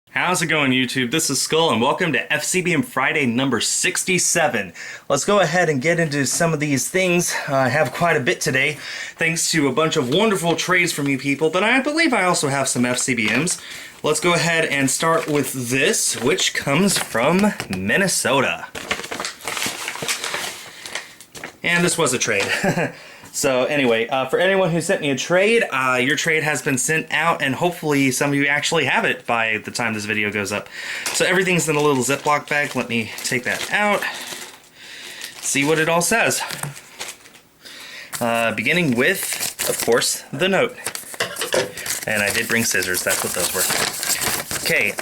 How's it going, YouTube? This is Skull, and welcome to FCBM Friday number 67. Let's go ahead and get into some of these things. I have quite a bit today, thanks to a bunch of wonderful trades from you people, but I believe I also have some FCBMs. Let's go ahead and start with this, which comes from Minnesota. And this was a trade. So anyway, for anyone who sent me a trade, your trade has been sent out, and hopefully some of you actually have it by the time this video goes up. So everything's in a little Ziploc bag. Let me take that out. See what it all says. Beginning with, of course, the note. And I did bring scissors. That's what those were. Okay,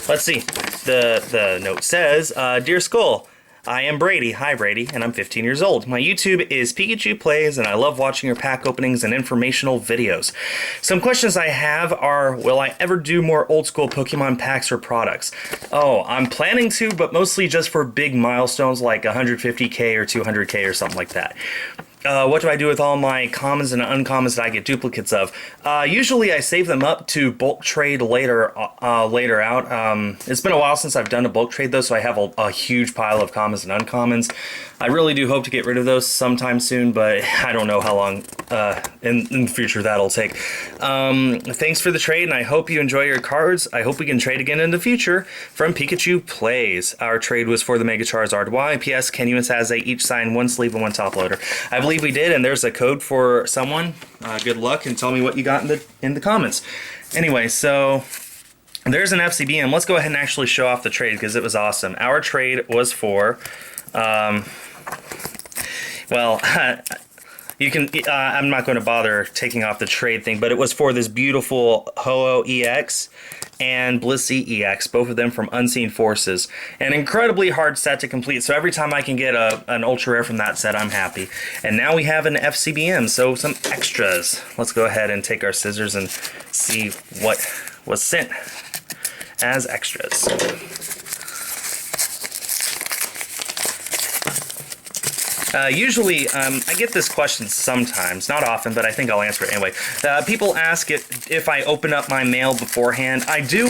let's see. The note says, Dear Skull, I am Brady. Hi, Brady, and I'm 15 years old. My YouTube is Pikachu Plays, and I love watching your pack openings and informational videos. Some questions I have are, will I ever do more old school Pokemon packs or products? Oh, I'm planning to, but mostly just for big milestones like 150k or 200k or something like that. What do I do with all my commons and uncommons that I get duplicates of? Usually I save them up to bulk trade later out. It's been a while since I've done a bulk trade though, so I have a huge pile of commons and uncommons. I really do hope to get rid of those sometime soon, but I don't know how long in the future that'll take. Thanks for the trade, and I hope you enjoy your cards. I hope we can trade again in the future. From Pikachu Plays. Our trade was for the Mega Charizard Y. P.S. Can you and Saze each sign one sleeve and one top loader? I believe we did, and there's a code for someone. Good luck, and tell me what you got in the comments. Anyway, so there's an FCBM. Let's go ahead and actually show off the trade because it was awesome. Our trade was for, well, you can. I'm not going to bother taking off the trade thing, but it was for this beautiful Ho-Oh EX and Blissey EX, both of them from Unseen Forces. An incredibly hard set to complete, so every time I can get an ultra rare from that set, I'm happy. And now we have an FCBM, so some extras. Let's go ahead and take our scissors and see what was sent as extras. Usually, I get this question sometimes, not often, but I think I'll answer it anyway. People ask if I open up my mail beforehand. I do,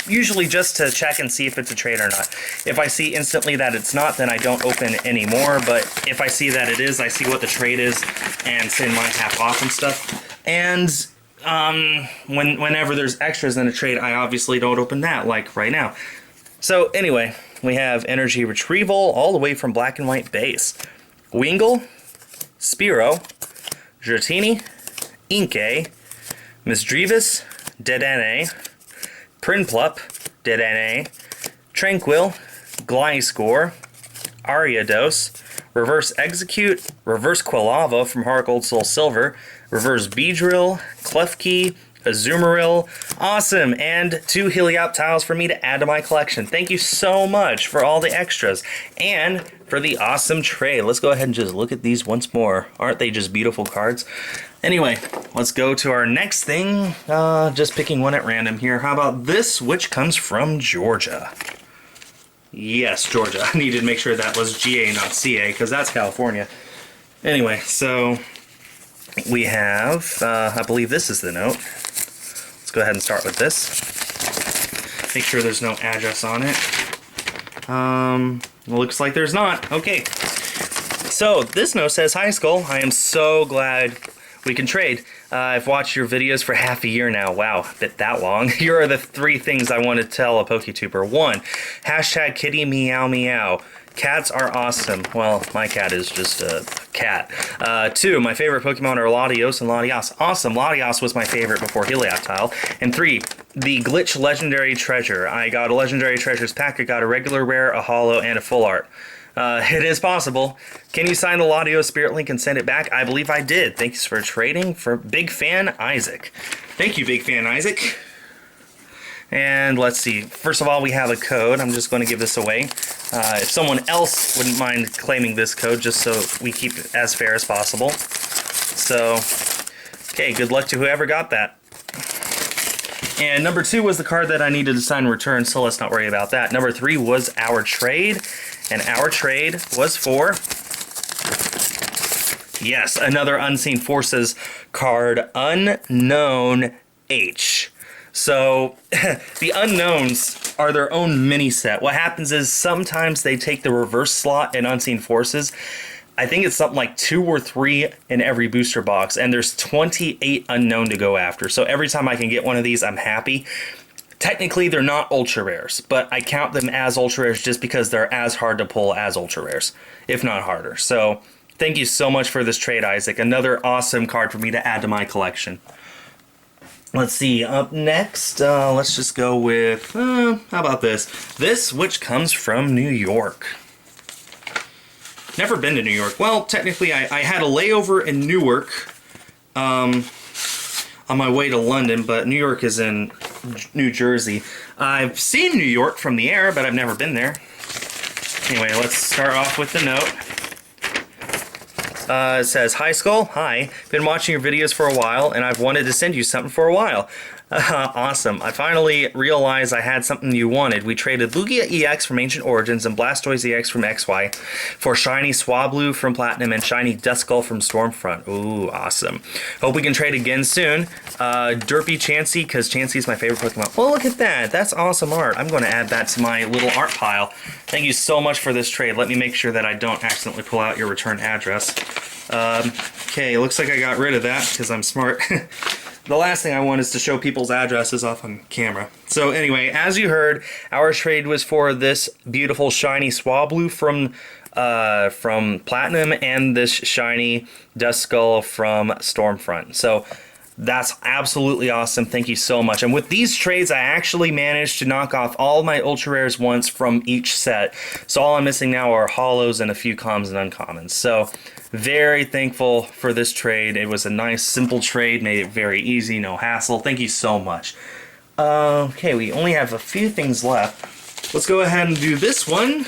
usually just to check and see if it's a trade or not. If I see instantly that it's not, then I don't open anymore, but if I see that it is, I see what the trade is and send mine half off and stuff. And whenever there's extras in a trade, I obviously don't open that, like right now. So anyway, we have Energy Retrieval all the way from Black and White base. Wingull, Spearow, Dratini, Inkay, Misdreavus, Dedenne, Prinplup, Dedenne, Tranquil, Gliscor, Ariados, Reverse Execute, Reverse Quilava from Heart Gold Soul Silver, Reverse Beedrill, Klefki, Azumarill, awesome, and 2 Helioptiles for me to add to my collection. Thank you so much for all the extras and for the awesome trade. Let's go ahead and just look at these once more. Aren't they just beautiful cards? Anyway, let's go to our next thing. Just picking one at random here. How about this, which comes from Georgia? Yes, Georgia. I needed to make sure that was GA, not CA, because that's California. Anyway, so we have, I believe this is the note. Let's go ahead and start with this. Make sure there's no address on it. Looks like there's not. Okay. So this note says, Hi Skull, I am so glad we can trade. I've watched your videos for half a year now. Wow, a bit that long. Here are the 3 things I want to tell a PokeTuber. 1, hashtag kitty meow meow. Cats are awesome. Well, my cat is just a cat. 2, my favorite Pokemon are Latios and Latias. Awesome, Latias was my favorite before Helioptile. And 3, the Glitch Legendary Treasure. I got a Legendary Treasures pack. I got a regular rare, a holo, and a full art. It is possible. Can you sign the Latios Spirit Link and send it back? I believe I did. Thanks for trading. For Big Fan Isaac. Thank you, Big Fan Isaac. And let's see. First of all, we have a code. I'm just going to give this away. If someone else wouldn't mind claiming this code, just so we keep it as fair as possible. So, okay, good luck to whoever got that. And number 2 was the card that I needed to sign and return, so let's not worry about that. Number 3 was our trade, and our trade was for, yes, another Unseen Forces card, Unknown H. So the unknowns are their own mini set. What happens is sometimes they take the reverse slot in Unseen Forces. I think it's something like 2 or 3 in every booster box, and there's 28 unknown to go after. So every time I can get one of these, I'm happy. Technically, they're not ultra rares, but I count them as ultra rares just because they're as hard to pull as ultra rares, if not harder. So thank you so much for this trade, Isaac. Another awesome card for me to add to my collection. Let's see, up next, let's just go with, how about this? This, which comes from New York. Never been to New York. Well, technically, I had a layover in Newark on my way to London, but New York is in New Jersey. I've seen New York from the air, but I've never been there. Anyway, let's start off with the note. It says, "Hi Skull, hi. Been watching your videos for a while, and I've wanted to send you something for a while. Awesome. I finally realized I had something you wanted. We traded Lugia EX from Ancient Origins and Blastoise EX from XY for Shiny Swablu from Platinum and Shiny Duskull from Stormfront. Ooh, awesome. Hope we can trade again soon. Derpy Chansey, because Chansey's my favorite Pokemon." Well, look at that. That's awesome art. I'm going to add that to my little art pile. Thank you so much for this trade. Let me make sure that I don't accidentally pull out your return address. Okay, looks like I got rid of that because I'm smart. The last thing I want is to show people's addresses off on camera. So anyway, as you heard, our trade was for this beautiful shiny Swablu from Platinum and this shiny Duskull from Stormfront. So that's absolutely awesome. Thank you so much. And with these trades, I actually managed to knock off all my ultra rares once from each set. So all I'm missing now are holos and a few commons and uncommons. So very thankful for this trade. It was a nice, simple trade, made it very easy, no hassle. Thank you so much. Okay, we only have a few things left. Let's go ahead and do this one,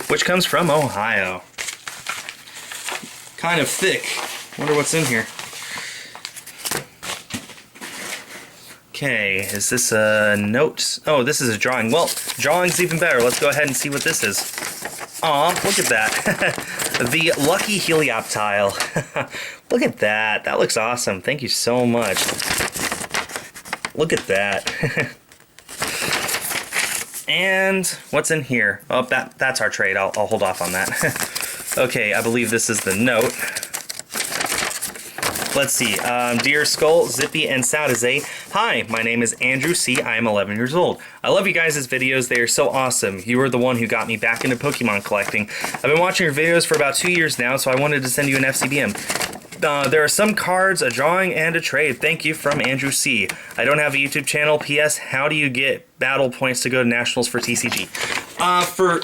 which comes from Ohio. Kind of thick. Wonder what's in here. Okay, is this a note? Oh, this is a drawing. Well, drawing's even better. Let's go ahead and see what this is. Aw, look at that. The Lucky Helioptile. Look at that. That looks awesome. Thank you so much. Look at that. And what's in here? Oh, that's our trade. I'll hold off on that. Okay, I believe this is the note. Let's see. Dear Skull, Zippy, and Saudaze, hi, my name is Andrew C. I am 11 years old. I love you guys' videos. They are so awesome. You were the one who got me back into Pokemon collecting. I've been watching your videos for about 2 years now, so I wanted to send you an FCBM. There are some cards, a drawing, and a trade. Thank you, from Andrew C. I don't have a YouTube channel. P.S. How do you get battle points to go to Nationals for TCG?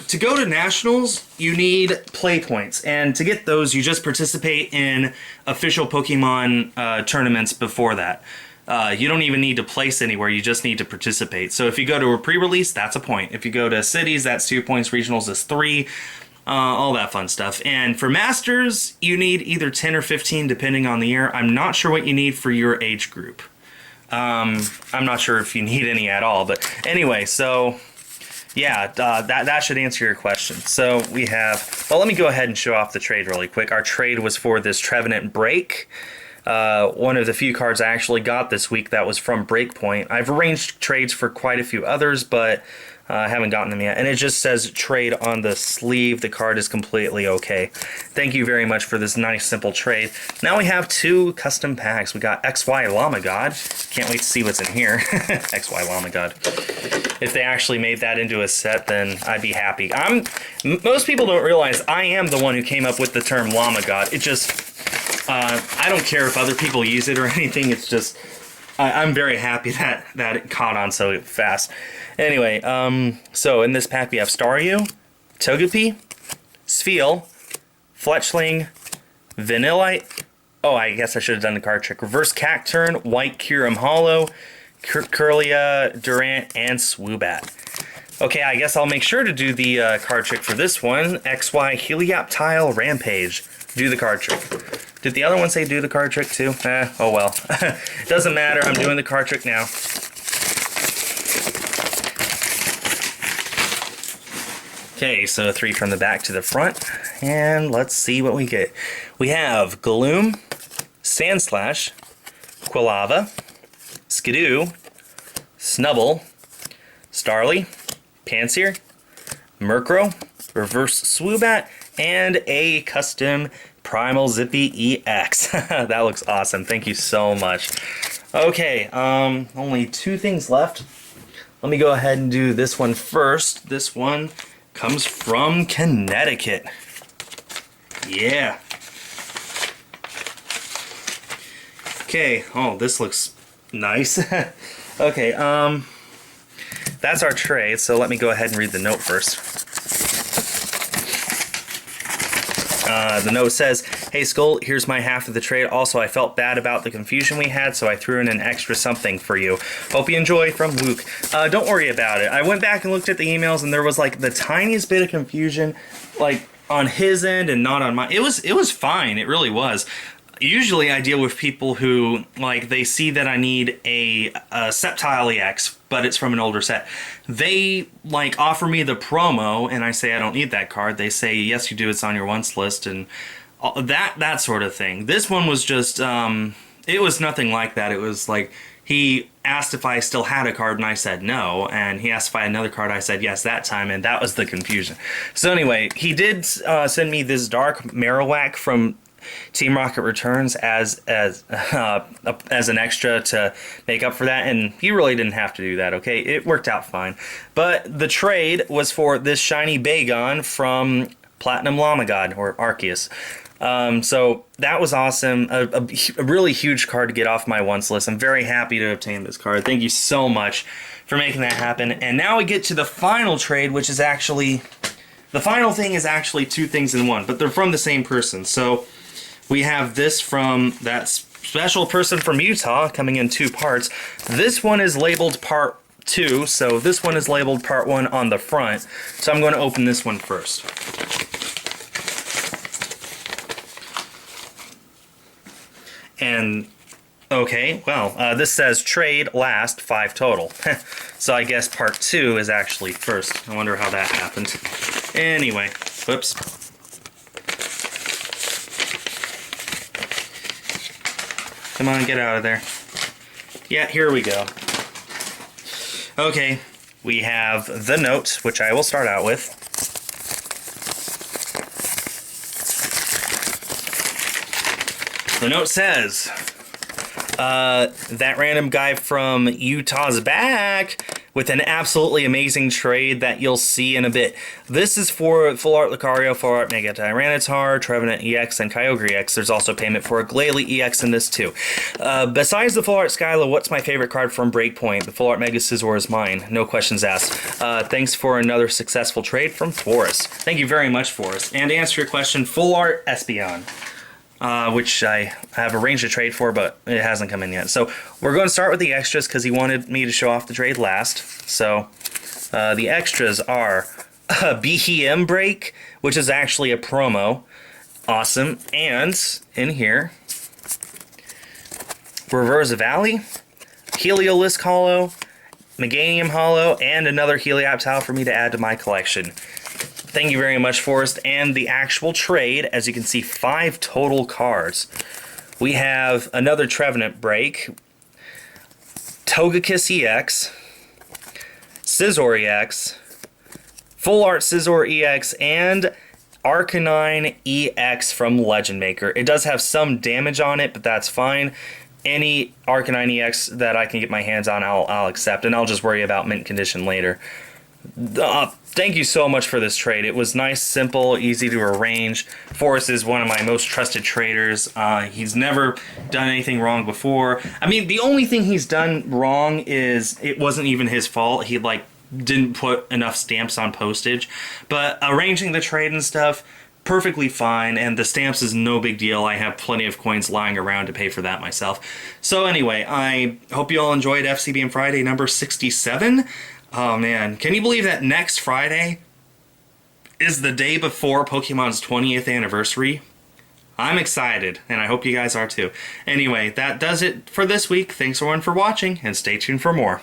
To go to Nationals, you need play points. And to get those, you just participate in official Pokemon tournaments before that. You don't even need to place anywhere, you just need to participate. So if you go to a pre-release, that's a point. If you go to cities, that's 2 points. Regionals is 3. All that fun stuff. And for Masters, you need either 10 or 15 depending on the year. I'm not sure what you need for your age group. I'm not sure if you need any at all. But anyway, so yeah, that should answer your question. So we have, well, let me go ahead and show off the trade really quick. Our trade was for this Trevenant Break. One of the few cards I actually got this week that was from Breakpoint. I've arranged trades for quite a few others, but I haven't gotten them yet. And it just says trade on the sleeve. The card is completely okay. Thank you very much for this nice, simple trade. Now we have 2 custom packs. We got XY Llama God. Can't wait to see what's in here. XY Llama God. If they actually made that into a set, then I'd be happy. Most people don't realize I am the one who came up with the term Llama God. It just, I don't care if other people use it or anything. It's just, I'm very happy that it caught on so fast. Anyway, so in this pack we have Staryu, Togepi, Spheal, Fletchling, Vanillite. Oh, I guess I should have done the card trick. Reverse Cacturn, White Kyurem Hollow, Kirlia, Durant, and Swoobat. Okay, I guess I'll make sure to do the card trick for this one. XY Helioptile Rampage. Do the card trick. Did the other one say do the card trick too? Oh well. Doesn't matter, I'm doing the card trick now. Okay, so 3 from the back to the front, and let's see what we get. We have Gloom, Sandslash, Quilava, Skidoo, Snubble, Starly, Pansear, Murkrow, Reverse Swoobat, and a custom Primal Zippy EX. That looks awesome. Thank you so much. Okay, only 2 things left. Let me go ahead and do this one first. This one comes from Connecticut. Yeah. Okay, oh, this looks nice. Okay, that's our trade, so let me go ahead and read the note first. The note says, "Hey Skull, here's my half of the trade. Also, I felt bad about the confusion we had, so I threw in an extra something for you. Hope you enjoy, from Luke." Don't worry about it. I went back and looked at the emails, and there was like the tiniest bit of confusion, like on his end and not on mine. It was fine. It really was. Usually I deal with people who, like, they see that I need a Sceptile EX, but it's from an older set. They, like, offer me the promo, and I say I don't need that card. They say, yes, you do, it's on your wants list, and that sort of thing. This one was just, it was nothing like that. It was like, he asked if I still had a card, and I said no, and he asked if I had another card, I said yes that time, and that was the confusion. So anyway, he did send me this Dark Marowak from Team Rocket Returns as an extra to make up for that, and he really didn't have to do that, okay? It worked out fine. But the trade was for this shiny Bagon from Platinum Lamagod, or Arceus. So that was awesome. A really huge card to get off my wants list. I'm very happy to obtain this card. Thank you so much for making that happen. And now we get to the final trade, which is actually... the final thing is actually 2 things in one, but they're from the same person. So we have this from that special person from Utah, coming in 2 parts. This one is labeled part 2, so this one is labeled part 1 on the front. So I'm going to open this one first. And, okay, well, this says trade last 5 total. So I guess part 2 is actually first. I wonder how that happened. Anyway, whoops. Come on, get out of there. Yeah, here we go. Okay, we have the note, which I will start out with. The note says, that random guy from Utah's back with an absolutely amazing trade that you'll see in a bit. This is for Full Art Lucario, Full Art Mega Tyranitar, Trevenant EX, and Kyogre EX. There's also payment for a Glalie EX in this too. Besides the Full Art Skyla, what's my favorite card from Breakpoint? The Full Art Mega Scizor is mine. No questions asked. Thanks for another successful trade from Forrest. Thank you very much, Forrest. And to answer your question, Full Art Espeon. Which I have arranged a trade for, but it hasn't come in yet. So we're going to start with the extras because he wanted me to show off the trade last. So the extras are a BHM Break, which is actually a promo. Awesome. And in here, Reverse Valley, Heliolisk Hollow, Meganium Hollow, and another Helioptile for me to add to my collection. Thank you very much, Forrest. And the actual trade, as you can see, 5 total cards. We have another Trevenant Break, Togekiss EX, Scizor EX, Full Art Scizor EX, and Arcanine EX from Legend Maker. It does have some damage on it, but that's fine. Any Arcanine EX that I can get my hands on, I'll accept, and I'll just worry about mint condition later. Thank you so much for this trade. It was nice, simple, easy to arrange. Forrest is one of my most trusted traders. He's never done anything wrong before. I mean, the only thing he's done wrong is it wasn't even his fault. He, like, didn't put enough stamps on postage. But arranging the trade and stuff, perfectly fine, and the stamps is no big deal. I have plenty of coins lying around to pay for that myself. So anyway, I hope you all enjoyed FCBM Friday number 67. Oh man, can you believe that next Friday is the day before Pokemon's 20th anniversary? I'm excited, and I hope you guys are too. Anyway, that does it for this week. Thanks everyone for watching, and stay tuned for more.